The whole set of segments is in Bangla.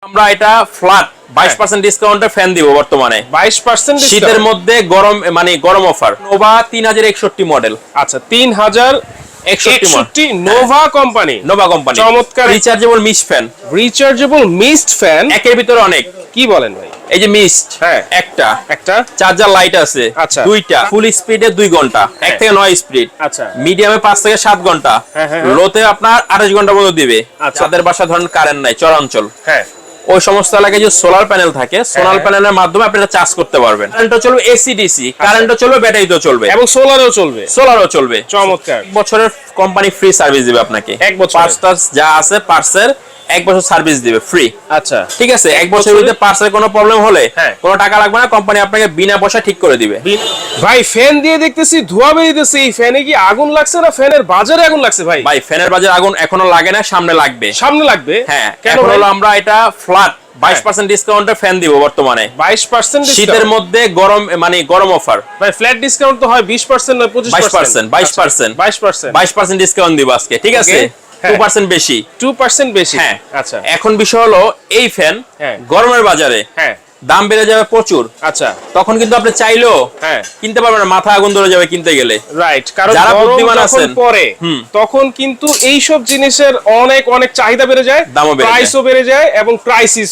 আমরা এটা ফ্ল্যাট 22% ডিসকাউন্টে ফ্যান দিব বর্তমানে। 22% শীতের মধ্যে গরম মানে গরম অফার। Nova 3061 model. আচ্ছা 3061 নোভা কোম্পানি। নোভা কোম্পানি চমৎকার rechargeable mist fan. Rechargeable mist fan একের ভিতরে অনেক। কি বলেন ভাই? এই যে মিস্ট হ্যাঁ একটা চার্জার লাইট আছে। আচ্ছা দুইটা ফুল স্পিডে 2 ঘন্টা 1 থেকে 9 স্পিড। আচ্ছা মিডিয়ামে 5 থেকে 7 ঘন্টা। লোতে আপনার 28 ঘন্টা পর্যন্ত দিবে। যাদের বাসা ধরেন কারেন্ট নাই চরাঞ্চল, হ্যাঁ ওই সমস্ত এলাকায় যে সোলার প্যানেল থাকে, সোলার প্যানেলের মাধ্যমে আপনি এটা চার্জ করতে পারবেন। কারেন্টও চলবে, এসি ডিসি কারেন্টও চলবে, ব্যাটারিতেও চলবে এবং সোলারও চলবে। চমৎকার। বছরের কোম্পানি ফ্রি সার্ভিস দিবে আপনাকে। 1 বছর পার্টস যা আছে পার্টসের 1 বছর সার্ভিস দিবে ফ্রি। আচ্ছা ঠিক আছে, 1 বছরের ভিতরে পার্টসের কোনো প্রবলেম হলে কোনো টাকা লাগবে না, কোম্পানি আপনাকে বিনা পয়সা ঠিক করে দিবে। ভাই ফ্যান দিয়ে দেখতেছি ধোঁয়া বেরিয়েছে, এই ফ্যানে কি আগুন লাগছে না ফ্যানের বাজারে আগুন লাগছে? ভাই ফ্যানের বাজারে আগুন এখনো লাগে না, সামনে লাগবে। হ্যাঁ, কেন হলো আমরা এটা ফ্ল্যাট 22% ডিসকাউন্টে ফ্যান দিব বর্তমানে। 22% শীতের মধ্যে গরম মানে গরম অফার। ভাই ফ্ল্যাট ডিসকাউন্ট তো হয় 20% না 25%? 22% ডিসকাউন্ট দিব আজকে। ঠিক আছে, 2% বেশি। 2% বেশি। হ্যাঁ আচ্ছা এখন বিষয় হলো এই ফ্যান গরমের বাজারে দাম বেড়ে যাবে প্রচুর। আচ্ছা তখন কিন্তু আপনি চাইলেও কিনতে পারবেন না, মাথা আগুন ধরে যাবে কিনতে গেলে। রাইট, কারণ যারা বুদ্ধিমান আছেন পরে তখন কিন্তু এই সব জিনিসের অনেক অনেক চাহিদা বেড়ে যায়, দামও বেড়ে যায়, প্রাইসও বেড়ে যায় এবং ক্রাইসিস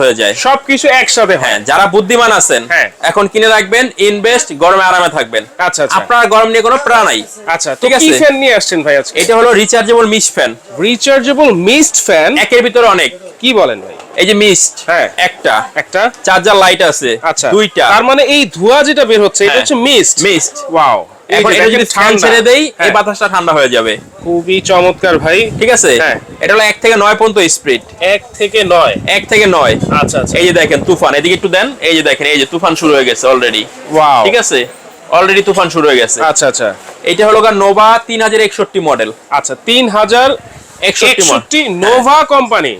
হয়ে যায় সবকিছু একসাথে। হ্যাঁ, যারা বুদ্ধিমান আছেন এখন কিনে রাখবেন, ইনভেস্ট, গরমে আরামে থাকবেন। আচ্ছা আপনার গরম নিয়ে কোনো প্রাণ নাই। আচ্ছা ঠিক আছে, কি ফ্যান নিয়ে আসছেন ভাই আজকে? এটা হলো rechargeable mist fan. Rechargeable mist fan একের ভিতরে অনেক। কি বলেন ভাই? এই যে মিস্ট একটা চার্জার লাইট আছে। আচ্ছা দুইটা, তার মানে এই ধোঁয়া যেটা বের হচ্ছে এটা হচ্ছে মিস্ট। ওয়াও, এখন এটা যদি ফ্যান ছেড়ে দেই এই বাতাসটা ঠান্ডা হয়ে যাবে। খুবই চমৎকার ভাই। ঠিক আছে, এটা হলো 1 থেকে 9 পর্যন্ত স্পিড। 1 থেকে 9। আচ্ছা আচ্ছা, এই যে দেখেন তুফান, এদিকে একটু দেন। এই যে দেখেন, এই যে তুফান শুরু হয়ে গেছে অলরেডি। ওয়াও, ঠিক আছে, অলরেডি তুফান শুরু হয়ে গেছে। আচ্ছা আচ্ছা, এটা হলো নোভা 3061 মডেল। আচ্ছা 3061 নোভা কোম্পানি।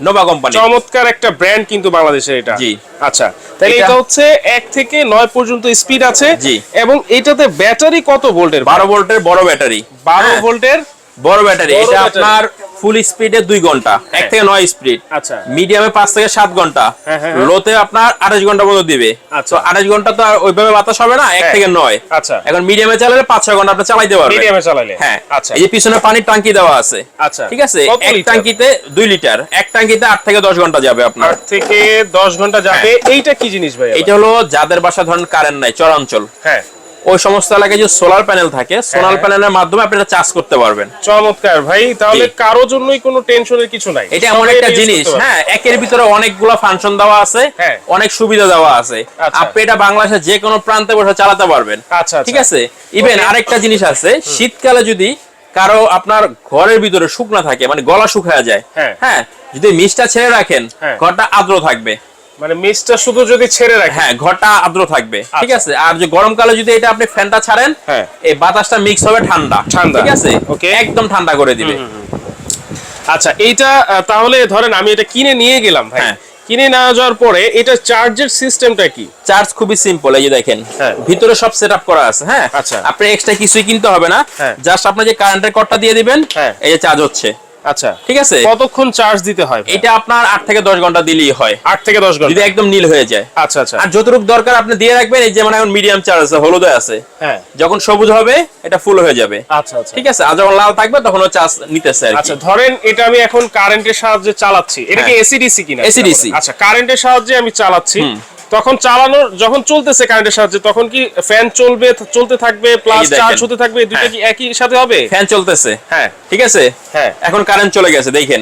চমৎকার একটা ব্র্যান্ড কিন্তু বাংলাদেশের এটা। জি আচ্ছা, তাহলে এটা হচ্ছে 1 থেকে 9 পর্যন্ত স্পিড আছে। এবং এটাতে ব্যাটারি কত ভোল্টের? 12 ভোল্টের বড় ব্যাটারি। 12 ভোল্টের বড় ব্যাটারি। এটা আপনার ফুল স্পিডে 2 ঘন্টা 1 থেকে 9 স্পিড। আচ্ছা, মিডিয়ামে 5 থেকে 7 ঘন্টা। লোতে আপনার 28 ঘন্টা পর্যন্ত দিবে। তো 28 ঘন্টা তো আর ওইভাবে বাতাস হবে না, 1 থেকে 9। আচ্ছা, এখন মিডিয়ামে চালালে 5-6 ঘন্টা আপনি চালাতে পারবেন। মিডিয়ামে চালালে হ্যাঁ। আচ্ছা, এই যে পিছনে পানির ট্যাঙ্কি দেওয়া আছে। আচ্ছা ঠিক আছে, এক ট্যাঙ্কিতে 2 লিটার, এক ট্যাঙ্কিতে 8 থেকে 10 ঘন্টা যাবে আপনার। 8 থেকে 10 ঘন্টা যাবে। এইটা কি জিনিস ভাই? এটা হলো যাদের বাসা ধরেন কারেন্ট নাই চরাঞ্চল, ওই সমস্ত এলাকায় যে সোলার প্যানেল থাকে, সোলার প্যানেলের মাধ্যমে আপনি এটা চার্জ করতে পারবেন। চমৎকার ভাই, তাহলে কারো জন্যই কোনো টেনশনের কিছু নাই। এটা এমন একটা জিনিস, হ্যাঁ, একের ভিতরে অনেকগুলো ফাংশন দেওয়া আছে, অনেক সুবিধা দেওয়া আছে। আপনি এটা বাংলাদেশের যে কোনো প্রান্তে বসে চালাতে পারবেন। আচ্ছা, ঠিক আছে। ইভেন আরেকটা জিনিস আছে, শীতকালে যদি কারো আপনার ঘরের ভিতরে শুকনা থাকে, মানে গলা শুকায় যায়, হ্যাঁ, যদি মিস্টটা ছেড়ে রাখেন ঘরটা আর্দ্র থাকবে। মানে মিস্টটা শুধু যদি ছেড়ে রাখেন, হ্যাঁ, ঘরটা আর্দ্র থাকবে। ঠিক আছে। আর যে গরমকালে যদি এটা আপনি ফ্যানটা ছাড়েন, এই বাতাসটা মিক্স হবে ঠান্ডা। ঠিক আছে, একদম ঠান্ডা করে দিবে। আচ্ছা, এইটা তাহলে ধরেন আমি এটা কিনে নিয়ে গেলাম ভাই, কিনে না যাওয়ার পরে এটা চার্জের সিস্টেমটা কি? চার্জ খুবই সিম্পল। এই যে দেখেন ভিতরে সব সেটআপ করা আছে। হ্যাঁ, আচ্ছা, আপনি এক্সট্রা কিছুই কিনতে হবে না, জাস্ট আপনি যে কারেন্টের কর্ডটা দিয়ে দিবেন, এই যে চার্জ হচ্ছে। আচ্ছা, ঠিক আছে। কতক্ষণ চার্জ দিতে হয়? এটা আপনার 8 থেকে 10 ঘন্টা দিলেই হয়। 8 থেকে 10 ঘন্টা যদি একদম নীল হয়ে যায়। আচ্ছা আচ্ছা, আর যতটুকু দরকার আপনি দিয়ে রাখবেন। এই যেমন এখন মিডিয়াম চার্জ আছে, হলুদে আছে, যখন সবুজ হবে এটা ফুল হয়ে যাবে। আচ্ছা আচ্ছা, ঠিক আছে। আর যখন লাল থাকবে তখন ও চার্জ নিতেছে। আচ্ছা, ধরেন এটা আমি এখন কারেন্টের সাহায্যে চালাচ্ছি, এটা কি এসি ডিসি কিনা? AC DC. আচ্ছা, কারেন্টের সাহায্যে আমি চালাচ্ছি, তখন চালানোর যখন চলতেছে কারেন্টের সাহায্যে, তখন কি ফ্যান চলতে থাকবে প্লাস চার্জ হতে থাকবে, দুটো কি একই সাথে হবে? ফ্যান চলতেছে, হ্যাঁ, ঠিক আছে। এখন কারেন্ট চলে গেছে, দেখেন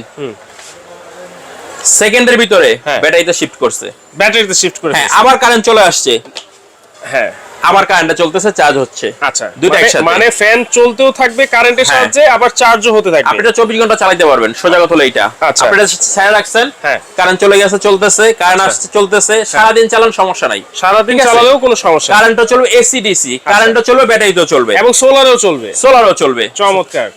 সেকেন্ডের ভিতরে ব্যাটারিতে শিফট করছে। হ্যাঁ, আবার কারেন্ট চলে আসছে। হ্যাঁ, আবার কারেন্টে চলতেছে, চার্জ হচ্ছে। আচ্ছা, দুটো একসাথে। মানে ফ্যান চলতেও থাকবে কারেন্টের সাহায্যে, আবার চার্জও হতে থাকবে। আপনি এটা 24 ঘন্টা চালাতে পারবেন। সোজা কথা হলো এইটা, আপনি এটা ছেড়ে রাখছেন, কারেন্ট চলে গেছে, চলতেছে, কারেন্ট আসছে, চলতেছে, সারা দিন চালান, সমস্যা নাই। সারা দিন চালালেও কোনো সমস্যা নাই। কারেন্টও চলবে, এসি ডিসি কারেন্টও চলবে, ব্যাটারিতেও চলবে এবং সোলারও চলবে। চমৎকার।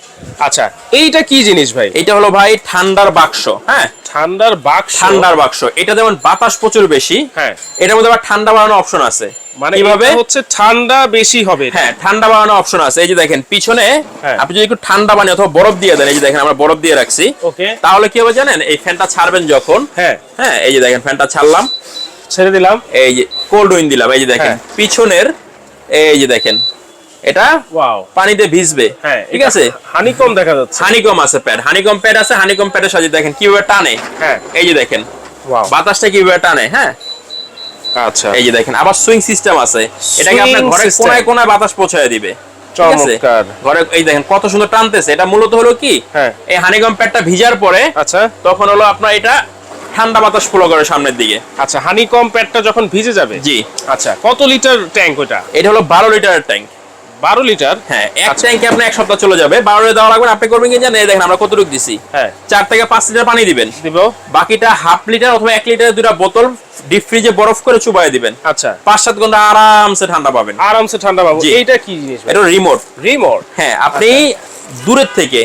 আচ্ছা, এইটা কি জিনিস ভাই? এটা হলো ভাই ঠান্ডার বাক্স। হ্যাঁ, ঠান্ডার বাক্স, ঠান্ডার বাক্স। এটা যেমন বাতাস প্রচুর বেশি, হ্যাঁ, এটার মধ্যে আবার ঠান্ডা বাড়ানোর অপশন আছে। মানে কিভাবে এটা হচ্ছে ঠান্ডা বেশি হবে? হ্যাঁ, ঠান্ডা বাড়ানোর অপশন আছে। এই যে দেখেন পিছনে হ্যাঁ। আপনি যদি একটু ঠান্ডা পানি অথবা বরফ দিয়ে দেন, এই যে দেখেন আমরা বরফ দিয়ে রাখছি, ওকে, তাহলে কি হবে জানেন, এই ফ্যানটা ছাড়বেন যখন, হ্যাঁ হ্যাঁ এই যে দেখেন ফ্যানটা ছাড়লাম, ছেড়ে দিলাম, এই যে কোল্ড উইন্ড দিলাম, এই যে দেখেন পিছনের, এই যে দেখেন এটা ওয়াও, পানিতে ভিজবে, হ্যাঁ ঠিক আছে। হানিকম দেখা যাচ্ছে, হানিকম আছে প্যাড, হানিকম প্যাড আছে, হানিকম প্যাডের সাথে দেখেন কিভাবে টানে, হ্যাঁ এই যে দেখেন ওয়াও, বাতাসটা কিভাবে টানে, হ্যাঁ আচ্ছা, এই যে দেখেন আবার সুইং সিস্টেম আছে, এটাকে আপনার Swing ঘরে system। কোনায় কোনায় বাতাস পৌঁছায় দিবে, ঠিক আছে? চমৎকার, ঘরে এই দেখেন কত সুন্দর টানতেছে। এটা মূলত হলো কি, হ্যাঁ এই হানিকম প্যাডটা ভিজার পরে আচ্ছা তখন হলো আপনার এটা ঠান্ডা বাতাস ফ্লো করে সামনের দিকে। আচ্ছা, হানিকম প্যাডটা যখন ভিজে যাবে, জি, আচ্ছা কত লিটার ট্যাঙ্ক ওটা? এটা হলো 12 লিটারের ট্যাঙ্ক। 12 লিটার, হ্যাঁ, এক ট্যাঙ্কে আপনি এক সপ্তাহ চলে যাবে। 12 লিটার দেওয়া লাগবে। আপনি করবেন কি জানেন, এই দেখেন আমরা কতটুকু দিছি, হ্যাঁ 4 থেকে 5 লিটার পানি দিবেন, দিব, বাকিটা হাফ লিটার অথবা 1 লিটারের দুটো বোতল ডিপ ফ্রিজে বরফ করে চুবাই দিবেন। আচ্ছা 5-7 ঘন্টা আরামসে ঠান্ডা পাবেন, আরামসে ঠান্ডা পাবো। জি। এইটা কি জিনিস ভাই? এটা রিমোট। রিমোট, হ্যাঁ, আপনি দূরের থেকে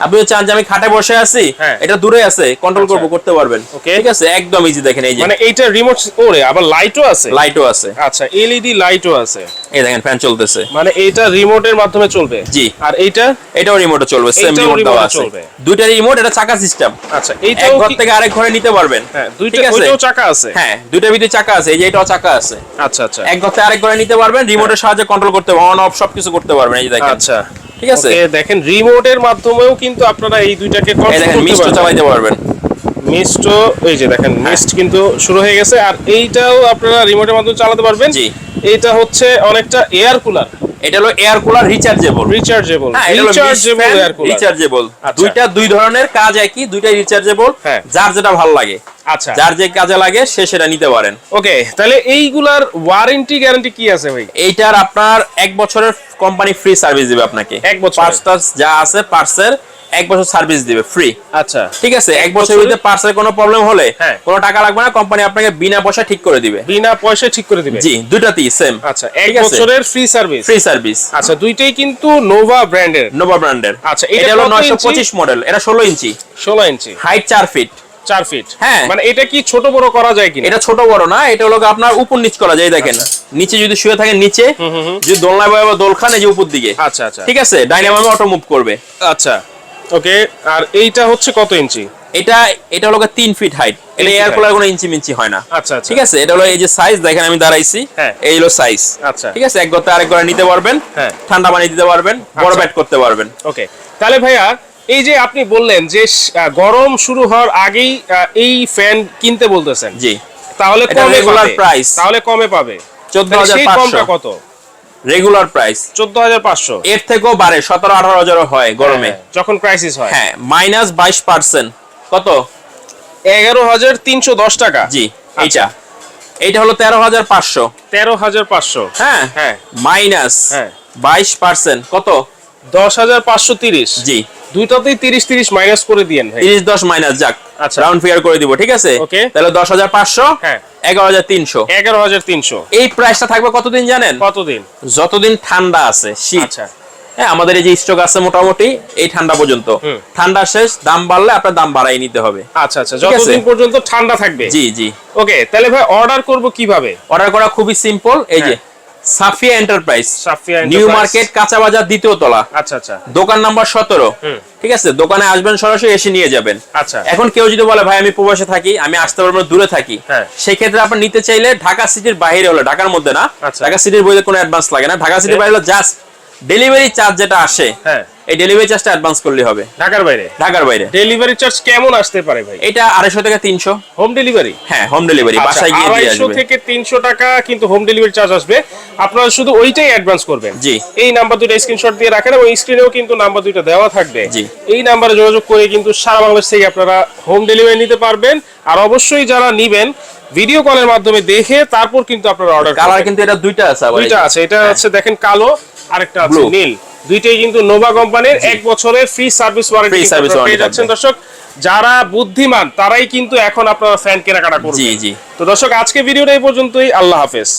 আপনি চান যে আমি খাটে বসে আছি, হ্যাঁ। এটা দূরে আছে, কন্ট্রোল আচ্ছা। করব, করতে পারবেন, ওকে। ঠিক আছে, একদম ইজি। দেখেন এই যে মানে এইটা রিমোট, ওরে আবার লাইটও আছে, লাইটও আছে, আচ্ছা এলইডি লাইটও আছে, এই দেখেন ফ্যান চলতেছে, মানে এইটা রিমোটের মাধ্যমে চলবে, জি। আর এইটা এটাও রিমোটে চলবে, সেম এটাও রিমোট দেওয়া remote আছে, চলবে। দুইটা রিমোট, এটা চাকা সিস্টেম, আচ্ছা এক এইটাও ঘর কি? থেকে আরেক ঘরে নিতে পারবেন, হ্যাঁ দুইটা, ঠিক আছে? ওইটাও চাকা আছে, হ্যাঁ, দুইটার ভিতরে চাকা আছে, এই যে এটাও চাকা আছে, আচ্ছা আচ্ছা এক ঘর থেকে আরেক ঘরে নিতে পারবেন, রিমোটের সাহায্যে কন্ট্রোল করতে পারবেন, অন অফ সবকিছু করতে পারবেন, এই যে দেখেন, আচ্ছা ঠিক আছে। ওকে, দেখেন রিমোটের মাধ্যমেও কিন্তু আপনারা এই দুইটাকে এই কন্ট্রোল দেখেন করতে মিস্ট পারবেন। চালাইতে পারবেন, মিস্ট, এই যে দেখেন মিস্ট কিন্তু শুরু হয়ে গেছে, আর এইটাও আপনারা রিমোটের মাধ্যমে চালাতে পারবেন। জি। এইটা হচ্ছে অনেকটা এয়ার কুলার, এটা হলো এয়ার কুলার রিচার্জেবল, রিচার্জেবল, হ্যাঁ, এটা হলো রিচার্জেবল এয়ার কুলার, রিচার্জেবল। আচ্ছা। দুইটা দুই ধরনের কাজ একই, দুইটাই রিচার্জেবল, হ্যাঁ। যার যেটা ভালো লাগে, আচ্ছা যার যে কাজে লাগে সে সেটা নিতে পারেন। ওকে, তাহলে এইগুলার ওয়ারেন্টি গ্যারান্টি কি আছে ভাই? এইটার আপনার 1 বছরের কোম্পানি ফ্রি সার্ভিস দিবে আপনাকে, 1 বছর পার্টস যা আছে পার্টসের 1 বছর সার্ভিস দিবে ফ্রি, আচ্ছা ঠিক আছে। 1 বছরের ভিতরে পার্টসের কোনো প্রবলেম হলে হ্যাঁ। কোনো টাকা লাগবে না, কোম্পানি আপনাকে বিনা পয়সা ঠিক করে দিবে, বিনা পয়সায় ঠিক করে দিবে? জি, দুইটাতেই সেম, আচ্ছা 1 ঠিক আছে? বছরের ফ্রি সার্ভিস, ফ্রি সার্ভিস, আচ্ছা দুইটাই কিন্তু নোভা ব্র্যান্ডের, নোভা ব্র্যান্ডের। আচ্ছা এটা হলো কত ইঞ্চি? 925 মডেল, এটা 16 ইঞ্চি, 16 ইঞ্চি, হাইট 4 ফিট, 4 ফিট, হ্যাঁ। মানে এটা কি ছোট বড় করা যায় কিনা? এটা ছোট বড় না, এটা হলো আপনার উপর নিচ করা যায়, দেখেন নিচে যদি শুয়ে থাকেন নিচে, যদি দোলনায় বয় দোল খান এই যে উপর দিকে, আচ্ছা আচ্ছা ঠিক আছে, ডাইনামো অটো মুভ করবে। আচ্ছা ওকে, আর এইটা হচ্ছে কত ইঞ্চি? এটা হলো 3 ফিট হাইট, এটা এয়ার কুলার কোনো ইঞ্চি মিঞ্চি হয় না, আচ্ছা আচ্ছা ঠিক আছে। এটা হলো এই যে সাইজ দেখেন, আমি দাঁড়াইছি, হ্যাঁ। এই হলো সাইজ, আচ্ছা ঠিক আছে। এক ঘর থেকে আরেক ঘরে নিতে পারবেন, হ্যাঁ। ঠান্ডা পানি দিতে পারবেন, বড় আচ্ছা। ব্যাট করতে পারবেন। ওকে, তাহলে ভাইয়া এই যে আপনি বললেন যে গরম শুরু হওয়ার আগেই এই ফ্যান কিনতে বলতেছেন, জি, তাহলে এটা কমে regular পাবে? price। তাহলে কমে পাবে? তাহলে সেই 14,500 কমটা কত? Regular price. 14,500, এর থেকেও বাড়ে, 17-18 হাজারও হয় গরমে, হ্যাঁ, যখন ক্রাইসিস হয়, হ্যাঁ, -22%। কত? 11,310 টাকা, জি, আচ্ছা। এইটা হলো 13,500, 13,500, হ্যাঁ, হ্যাঁ মাইনাস হ্যাঁ 22%, কত? 10,530, জি, দুইটাতেই 30 মাইনাস করে দিয়েন ভাই। 30-10 মাইনাস, যাক, আচ্ছা। রাউন্ড ফিগার করে দিব, ঠিক আছে। ওকে। তাহলে 10,500, হ্যাঁ 11,300। 11,300, এই প্রাইসটা থাকবে কতদিন জানেন? কতদিন? যতদিন ঠান্ডা আছে, শীত, আচ্ছা হ্যাঁ, আমাদের এই যে স্টক আছে মোটামুটি এই ঠান্ডা পর্যন্ত, ঠান্ডা শেষ, দাম বাড়লে আপনার দাম বাড়াই নিতে হবে, আচ্ছা আচ্ছা, ঠিক আছে? যতদিন পর্যন্ত ঠান্ডা থাকবে। জি জি। ওকে, তাহলে ভাই অর্ডার করব কিভাবে? অর্ডার করা খুবই সিম্পল, এই যে হ্যাঁ। Safia enterprise, Safia new enterprise. Market, কাঁচা বাজার, 2য় তলা, আচ্ছা আচ্ছা দোকান নাম্বার 17, ঠিক আছে। দোকানে আসবেন, সরাসরি এসে নিয়ে যাবেন। আচ্ছা এখন কেউ যদি বলে ভাই আমি প্রবাসে থাকি, আমি আসতে পারবো না, দূরে থাকি, হ্যাঁ। সেই ক্ষেত্রে আপনি নিতে চাইলে ঢাকা সিটির বাইরে হলে, ঢাকার মধ্যে না, আচ্ছা। ঢাকা সিটির বইতে কোনো অ্যাডভান্স লাগে না, ঢাকা সিটির বাইরে হলো জাস্ট ডেলিভারি চার্জ যেটা আসে, হ্যাঁ, এই ডেলিভারি চার্জটা অ্যাডভান্স করলে হবে। ঢাকার বাইরে ঢাকার বাইরে ডেলিভারি চার্জ কেমন আসতে পারে ভাই? এটা 250 থেকে 300, হোম ডেলিভারি? হ্যাঁ, হোম ডেলিভারি, বাসায় গিয়ে দিয়ে 250 আসবে। থেকে 300 টাকা কিন্তু হোম ডেলিভারি চার্জ আসবে। আপনারা শুধু ওইটাই অ্যাডভান্স করবেন। জি। এই নাম্বার দুটো স্ক্রিনশট দিয়ে রাখেন, এবং স্ক্রিনেও কিন্তু নাম্বার দুটো দেওয়া থাকবে। জি। এই নাম্বারে যোগাযোগ করে কিন্তু সারা বাংলাদেশ থেকে আপনারা হোম ডেলিভারি নিতে পারবেন। আর অবশ্যই যারা নিবেন ভিডিও কলের মাধ্যমে দেখে তারপর কিন্তু আপনারা অর্ডার করবেন। কালার কিন্তু এটা দুইটা আছে, আবার দুইটা আছে, এটা হচ্ছে দেখেন কালো, আরেকটা আছে Blue। নীল। দুইটাই কিন্তু নোভা কোম্পানির 1 বছরের free service warranty Free service পেয়ে warranty যাচ্ছেন। থাকবে। দর্শক যারা বুদ্ধিমান তারাই কিন্তু এখন আপনারা ফ্যান কেনাকাটা করবেন। জি জি। তো দর্শক আজকে ভিডিওটা এই পর্যন্তই, আল্লাহ হাফেজ।